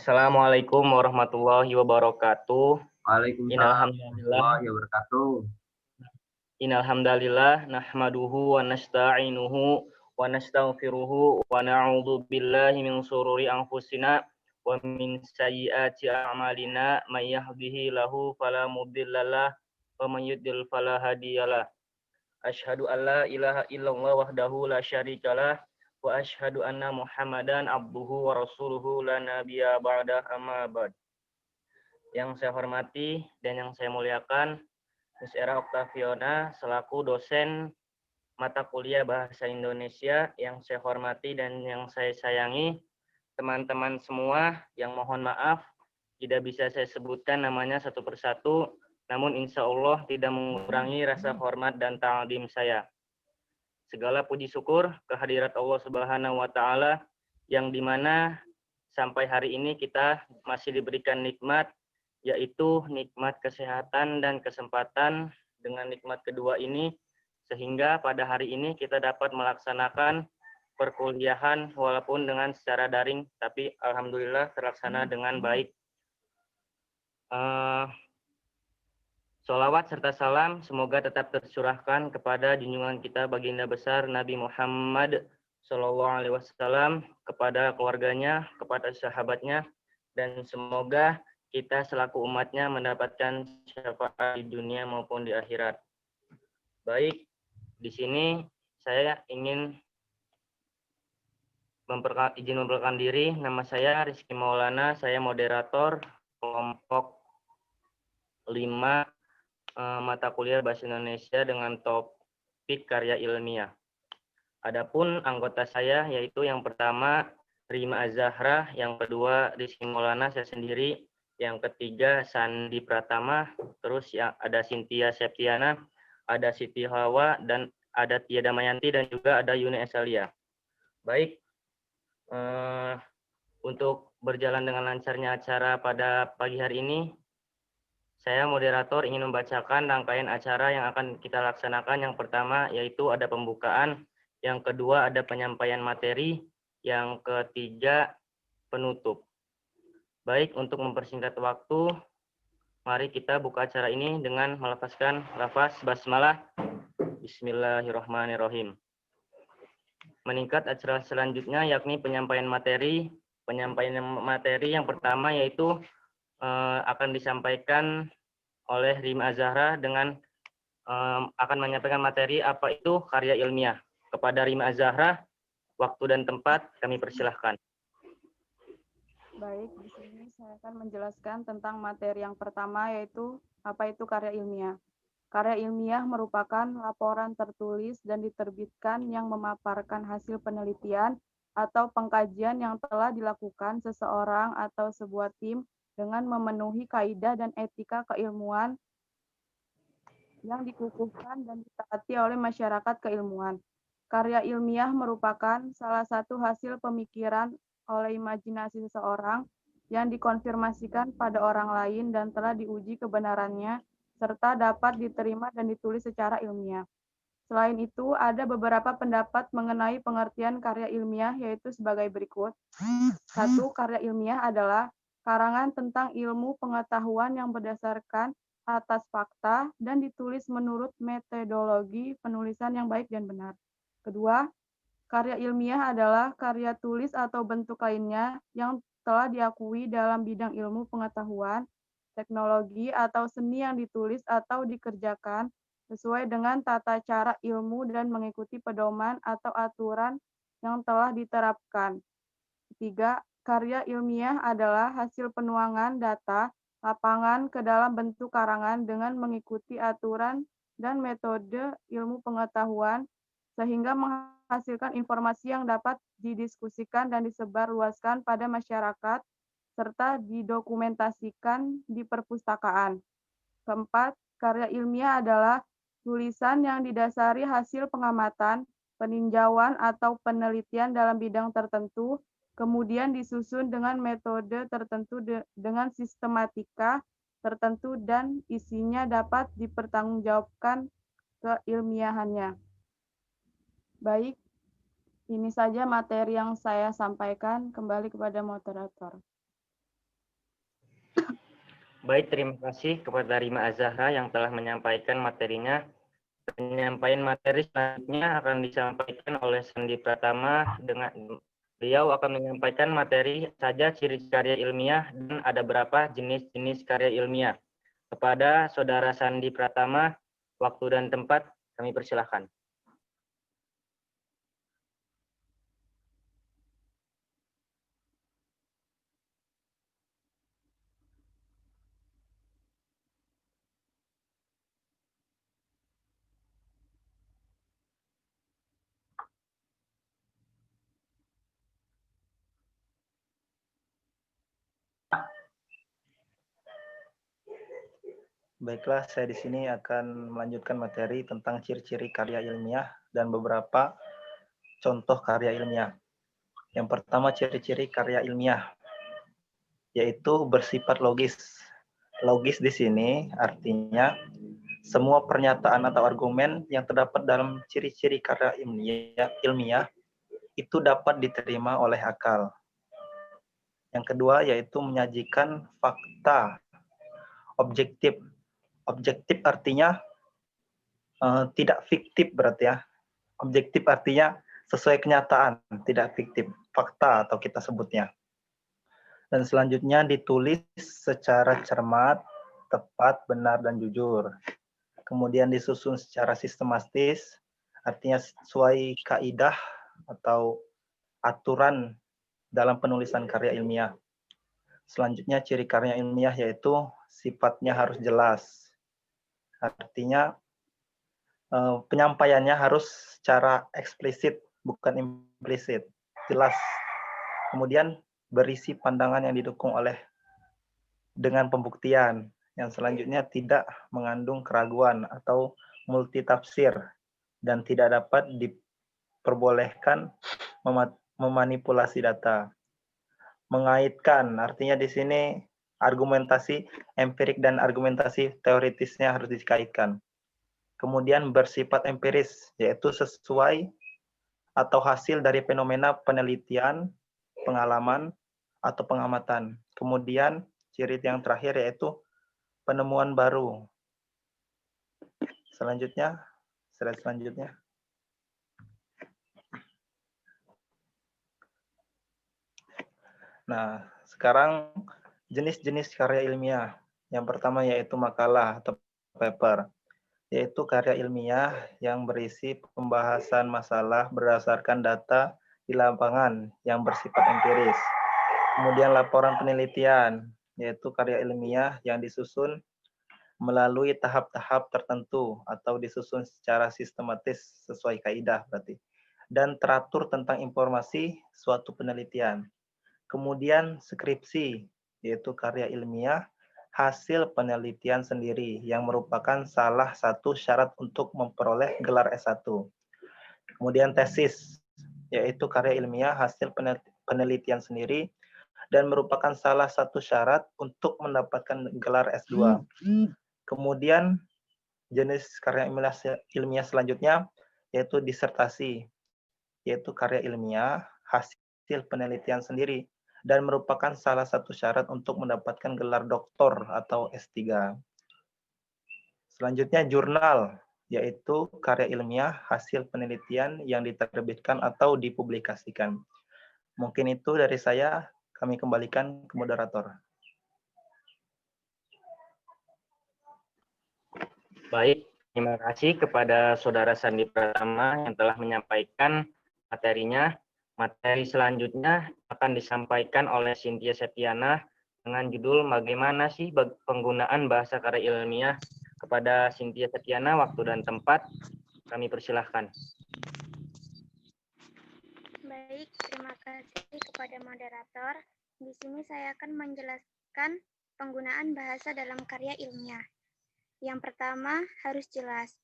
Assalamualaikum warahmatullahi wabarakatuh. Waalaikumsalam Innalhamdalillah, warahmatullahi wabarakatuh. nahmaduhu wa nasta'inuhu wa nastaghfiruhu wa na'udzu billahi min shururi anfusina wa min sayyiati a'malina may yahdihillahu fala mudhillalah wa may yudlil fala hadiyalah. Asyhadu an la ilaha illallah wahdahu la syarikalah wa asyhadu anna Muhammadan abduhu wa rasuluhu la nabiyya ba'da amma ba'd. Yang saya hormati dan yang saya muliakan, Miss Era Octaviona selaku dosen mata kuliah Bahasa Indonesia, yang saya hormati dan yang saya sayangi, teman-teman semua yang mohon maaf tidak bisa saya sebutkan namanya satu persatu, namun insya Allah tidak mengurangi rasa hormat dan ta'zim saya. Segala puji syukur kehadirat Allah Subhanahu wa Ta'ala, yang dimana sampai hari ini kita masih diberikan nikmat, yaitu nikmat kesehatan dan kesempatan. Dengan nikmat kedua ini, sehingga pada hari ini kita dapat melaksanakan perkuliahan walaupun dengan secara daring, tapi alhamdulillah terlaksana dengan baik. Sholawat serta salam semoga tetap tercurahkan kepada junjungan kita baginda besar Nabi Muhammad SAW, kepada keluarganya, kepada sahabatnya, dan semoga kita selaku umatnya mendapatkan syafaat di dunia maupun di akhirat. Baik, di sini saya ingin izin memperkenalkan diri. Nama saya Rizky Maulana, saya moderator kelompok 5 mata kuliah Bahasa Indonesia dengan topik karya ilmiah. Adapun anggota saya yaitu yang pertama Rima Azahra, yang kedua Rizky Maulana saya sendiri, yang ketiga Sandi Pratama, terus ya ada Cynthia Septiana, ada Siti Hawa, dan ada Tia Damayanti, dan juga ada Yuni Esalia. Baik, untuk berjalan dengan lancarnya acara pada pagi hari ini, saya moderator ingin membacakan rangkaian acara yang akan kita laksanakan. Yang pertama yaitu ada pembukaan, yang kedua ada penyampaian materi, yang ketiga penutup. Baik, untuk mempersingkat waktu, mari kita buka acara ini dengan melafazkan lafaz basmalah. Bismillahirrahmanirrahim. Meningkat acara selanjutnya yakni penyampaian materi. Penyampaian materi yang pertama yaitu akan disampaikan oleh Rima Azahra dengan akan menyampaikan materi apa itu karya ilmiah. Kepada Rima Azahra, waktu dan tempat kami persilahkan. Baik, di sini saya akan menjelaskan tentang materi yang pertama, yaitu apa itu karya ilmiah. Karya ilmiah merupakan laporan tertulis dan diterbitkan yang memaparkan hasil penelitian atau pengkajian yang telah dilakukan seseorang atau sebuah tim dengan memenuhi kaidah dan etika keilmuan yang dikukuhkan dan ditaati oleh masyarakat keilmuan. Karya ilmiah merupakan salah satu hasil pemikiran oleh imajinasi seseorang yang dikonfirmasikan pada orang lain dan telah diuji kebenarannya serta dapat diterima dan ditulis secara ilmiah. Selain itu, ada beberapa pendapat mengenai pengertian karya ilmiah, yaitu sebagai berikut. 1. Karya ilmiah adalah karangan tentang ilmu pengetahuan yang berdasarkan atas fakta dan ditulis menurut metodologi penulisan yang baik dan benar. Kedua, karya ilmiah adalah karya tulis atau bentuk lainnya yang telah diakui dalam bidang ilmu pengetahuan, teknologi, atau seni yang ditulis atau dikerjakan sesuai dengan tata cara ilmu dan mengikuti pedoman atau aturan yang telah diterapkan. Ketiga, karya ilmiah adalah hasil penuangan data lapangan ke dalam bentuk karangan dengan mengikuti aturan dan metode ilmu pengetahuan sehingga menghasilkan informasi yang dapat didiskusikan dan disebarluaskan pada masyarakat serta didokumentasikan di perpustakaan. Keempat, karya ilmiah adalah tulisan yang didasari hasil pengamatan, peninjauan, atau penelitian dalam bidang tertentu, kemudian disusun dengan metode tertentu dengan sistematika tertentu dan isinya dapat dipertanggungjawabkan keilmiahannya. Baik, ini saja materi yang saya sampaikan. Kembali kepada moderator. Baik, terima kasih kepada Rima Az-Zahra yang telah menyampaikan materinya. Penyampaian materi selanjutnya akan disampaikan oleh Sandi Pratama. Beliau akan menyampaikan materi saja ciri karya ilmiah dan ada berapa jenis-jenis karya ilmiah. Kepada Saudara Sandi Pratama, waktu dan tempat kami persilahkan. Baiklah, saya di sini akan melanjutkan materi tentang ciri-ciri karya ilmiah dan beberapa contoh karya ilmiah. Yang pertama, ciri-ciri karya ilmiah, yaitu bersifat logis. Logis di sini artinya semua pernyataan atau argumen yang terdapat dalam ciri-ciri karya ilmiah itu dapat diterima oleh akal. Yang kedua, yaitu menyajikan fakta objektif. Objektif artinya tidak fiktif berarti ya. Objektif artinya sesuai kenyataan, tidak fiktif, fakta atau kita sebutnya. Dan selanjutnya ditulis secara cermat, tepat, benar, dan jujur. Kemudian disusun secara sistematis, artinya sesuai kaidah atau aturan dalam penulisan karya ilmiah. Selanjutnya ciri karya ilmiah yaitu sifatnya harus jelas. Artinya penyampaiannya harus secara eksplisit, bukan implisit, jelas. Kemudian berisi pandangan yang didukung dengan pembuktian. Yang selanjutnya tidak mengandung keraguan atau multitafsir dan tidak dapat diperbolehkan memanipulasi data. Mengaitkan, artinya di sini argumentasi empirik dan argumentasi teoritisnya harus dikaitkan. Kemudian bersifat empiris, yaitu sesuai atau hasil dari fenomena penelitian, pengalaman, atau pengamatan. Kemudian ciri yang terakhir yaitu penemuan baru. Selanjutnya, slide selanjutnya. Nah, sekarang jenis-jenis karya ilmiah. Yang pertama yaitu makalah atau paper, yaitu karya ilmiah yang berisi pembahasan masalah berdasarkan data di lapangan yang bersifat empiris. Kemudian laporan penelitian, yaitu karya ilmiah yang disusun melalui tahap-tahap tertentu atau disusun secara sistematis sesuai kaidah berarti. Dan teratur tentang informasi suatu penelitian. Kemudian skripsi, yaitu karya ilmiah hasil penelitian sendiri yang merupakan salah satu syarat untuk memperoleh gelar S1. Kemudian tesis, yaitu karya ilmiah hasil penelitian sendiri dan merupakan salah satu syarat untuk mendapatkan gelar S2. Kemudian jenis karya ilmiah selanjutnya yaitu disertasi, yaitu karya ilmiah hasil penelitian sendiri dan merupakan salah satu syarat untuk mendapatkan gelar doktor atau S3. Selanjutnya jurnal, yaitu karya ilmiah hasil penelitian yang diterbitkan atau dipublikasikan. Mungkin itu dari saya, kami kembalikan ke moderator. Baik, terima kasih kepada Saudara Sandi Pratama yang telah menyampaikan materinya. Materi selanjutnya akan disampaikan oleh Cynthia Septiana dengan judul bagaimana sih penggunaan bahasa karya ilmiah. Kepada Cynthia Septiana, waktu dan tempat kami persilahkan. Baik, terima kasih kepada moderator. Di sini saya akan menjelaskan penggunaan bahasa dalam karya ilmiah. Yang pertama, harus jelas.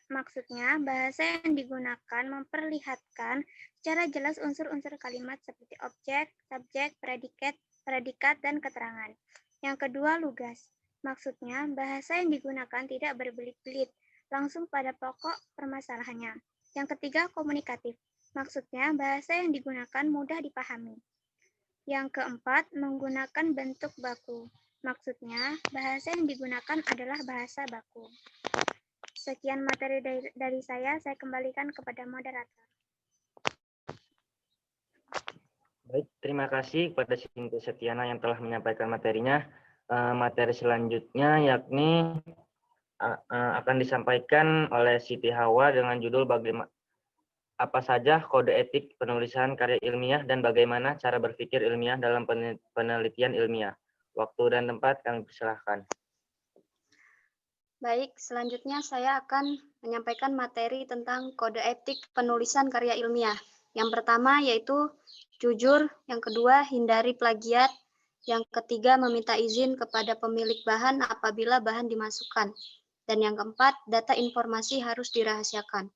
Maksudnya bahasa yang digunakan memperlihatkan secara jelas unsur-unsur kalimat seperti objek, subjek, predikat, dan keterangan. Yang kedua, lugas. Maksudnya bahasa yang digunakan tidak berbelit-belit, langsung pada pokok permasalahannya. Yang ketiga, komunikatif. Maksudnya bahasa yang digunakan mudah dipahami. Yang keempat, menggunakan bentuk baku. Maksudnya, bahasa yang digunakan adalah bahasa baku. Sekian materi dari saya kembalikan kepada moderator. Baik, terima kasih kepada Sinti Setiana yang telah menyampaikan materinya. Materi selanjutnya yakni akan disampaikan oleh Siti Hawa dengan judul apa saja kode etik penulisan karya ilmiah dan bagaimana cara berpikir ilmiah dalam penelitian ilmiah. Waktu dan tempat kami persilahkan. Baik, selanjutnya saya akan menyampaikan materi tentang kode etik penulisan karya ilmiah. Yang pertama yaitu jujur, yang kedua hindari plagiat, yang ketiga meminta izin kepada pemilik bahan apabila bahan dimasukkan, dan yang keempat data informasi harus dirahasiakan.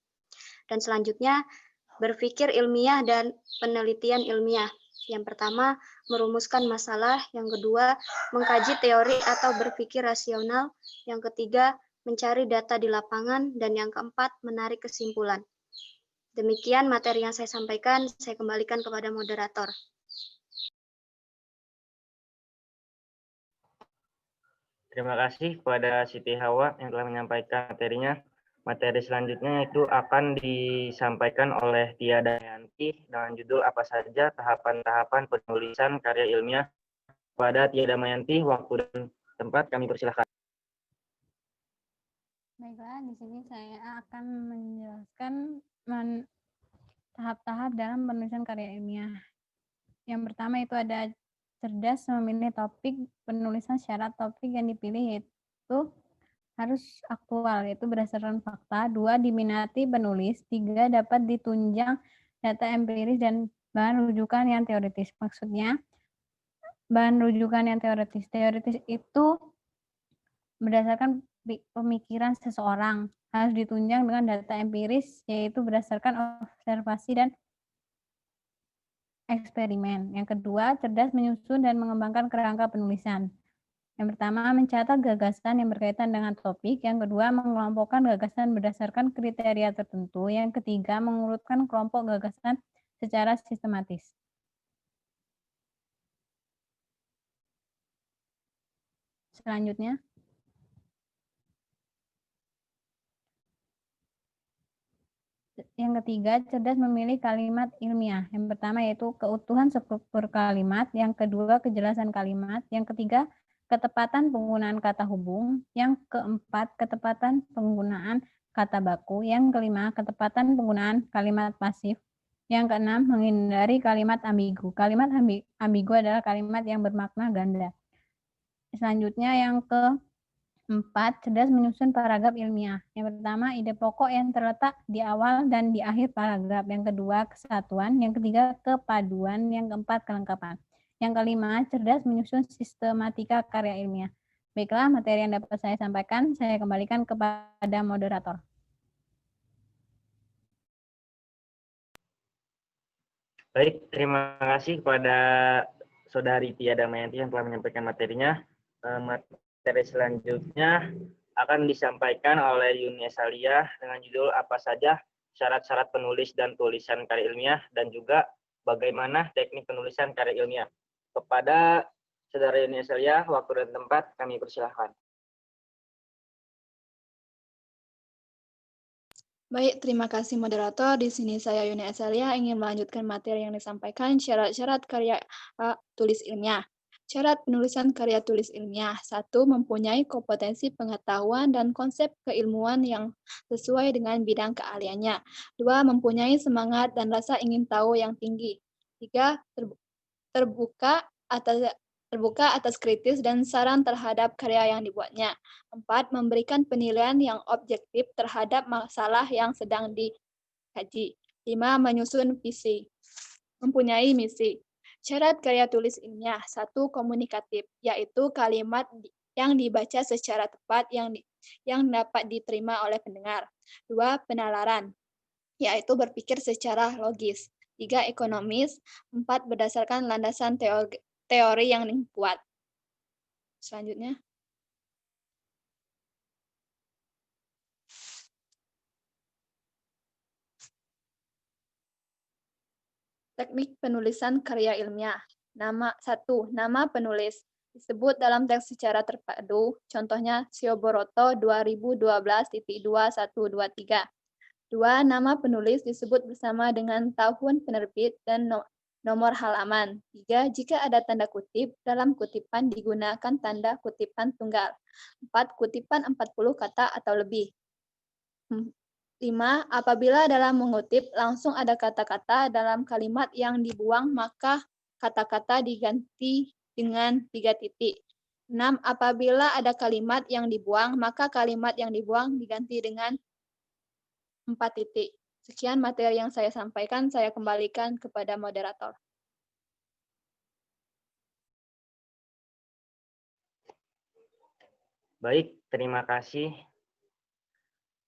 Dan selanjutnya berpikir ilmiah dan penelitian ilmiah. Yang pertama, merumuskan masalah. Yang kedua, mengkaji teori atau berpikir rasional. Yang ketiga, mencari data di lapangan. Dan yang keempat, menarik kesimpulan. Demikian materi yang saya sampaikan, saya kembalikan kepada moderator. Terima kasih kepada Siti Hawa yang telah menyampaikan materinya. Materi selanjutnya itu akan disampaikan oleh Tia Dayanti dengan judul apa saja tahapan-tahapan penulisan karya ilmiah. Pada Tia Damayanti, waktu dan tempat kami persilahkan. Baiklah, di sini saya akan menjelaskan tahap-tahap dalam penulisan karya ilmiah. Yang pertama itu ada cerdas memilih topik, penulisan syarat topik yang dipilih yaitu harus aktual, yaitu berdasarkan fakta. 2, diminati penulis. 3, dapat ditunjang data empiris dan bahan rujukan yang teoritis. Maksudnya, bahan rujukan yang teoritis. Teoritis itu berdasarkan pemikiran seseorang, harus ditunjang dengan data empiris, yaitu berdasarkan observasi dan eksperimen. Yang kedua, cerdas menyusun dan mengembangkan kerangka penulisan. Yang pertama, mencatat gagasan yang berkaitan dengan topik. Yang kedua, mengelompokkan gagasan berdasarkan kriteria tertentu. Yang ketiga, mengurutkan kelompok gagasan secara sistematis. Selanjutnya, yang ketiga, cerdas memilih kalimat ilmiah. Yang pertama yaitu keutuhan struktur kalimat. Yang kedua, kejelasan kalimat. Yang ketiga, ketepatan penggunaan kata hubung. Yang keempat, ketepatan penggunaan kata baku. Yang kelima, ketepatan penggunaan kalimat pasif. Yang keenam, menghindari kalimat ambigu. Kalimat ambigu adalah kalimat yang bermakna ganda. Selanjutnya yang keempat, cerdas menyusun paragraf ilmiah. Yang pertama, ide pokok yang terletak di awal dan di akhir paragraf. Yang kedua, kesatuan. Yang ketiga, kepaduan. Yang keempat, kelengkapan. Yang kelima, cerdas menyusun sistematika karya ilmiah. Baiklah, materi yang dapat saya sampaikan, saya kembalikan kepada moderator. Baik, terima kasih kepada Saudari Tia Damayanti yang telah menyampaikan materinya. Materi selanjutnya akan disampaikan oleh Yuni Salia dengan judul apa saja syarat-syarat penulis dan tulisan karya ilmiah dan juga bagaimana teknik penulisan karya ilmiah. Kepada Saudara Yuni Salia, waktu dan tempat kami persilahkan. Baik, terima kasih moderator. Di sini saya Yuni Asalia ingin melanjutkan materi yang disampaikan syarat-syarat karya tulis ilmiah. Syarat penulisan karya tulis ilmiah. 1. Mempunyai kompetensi pengetahuan dan konsep keilmuan yang sesuai dengan bidang keahliannya. 2. Mempunyai semangat dan rasa ingin tahu yang tinggi. 3. Terbuka atas kritis dan saran terhadap karya yang dibuatnya. 4. Memberikan penilaian yang objektif terhadap masalah yang sedang dikaji. 5. Menyusun visi. Mempunyai misi. Syarat karya tulis ilmiah. 1. Komunikatif, yaitu kalimat yang dibaca secara tepat yang dapat diterima oleh pendengar. 2. Penalaran, yaitu berpikir secara logis. 3. Ekonomis. 4. Berdasarkan landasan teori yang kuat. Selanjutnya. Teknik penulisan karya ilmiah. Nama penulis disebut dalam teks secara terpadu, contohnya Sioboroto 2012.2123. 2. Nama penulis disebut bersama dengan tahun penerbit dan nomor halaman. 3. Jika ada tanda kutip, dalam kutipan digunakan tanda kutipan tunggal. 4. Kutipan 40 kata atau lebih. 5. Apabila dalam mengutip langsung ada kata-kata dalam kalimat yang dibuang, maka kata-kata diganti dengan 3 titik. 6. Apabila ada kalimat yang dibuang, maka kalimat yang dibuang diganti dengan 4 titik. Sekian materi yang saya sampaikan, saya kembalikan kepada moderator. Baik, terima kasih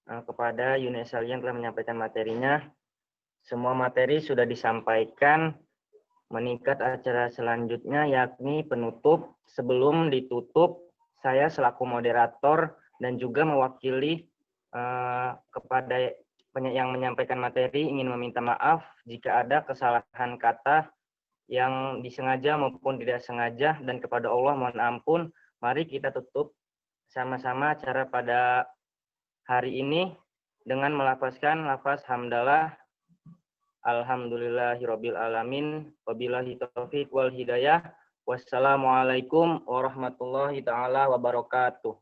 kepada Yunesa yang telah menyampaikan materinya. Semua materi sudah disampaikan. Meningkat acara selanjutnya yakni penutup. Sebelum ditutup, saya selaku moderator dan juga mewakili kepada yang menyampaikan materi ingin meminta maaf jika ada kesalahan kata yang disengaja maupun tidak sengaja, dan kepada Allah mohon ampun. Mari kita tutup sama-sama acara pada hari ini dengan melafazkan lafaz hamdalah. Alhamdulillahirabbil alamin, wabillahi taufik wal hidayah. Wassalamualaikum warahmatullahi taala wabarakatuh.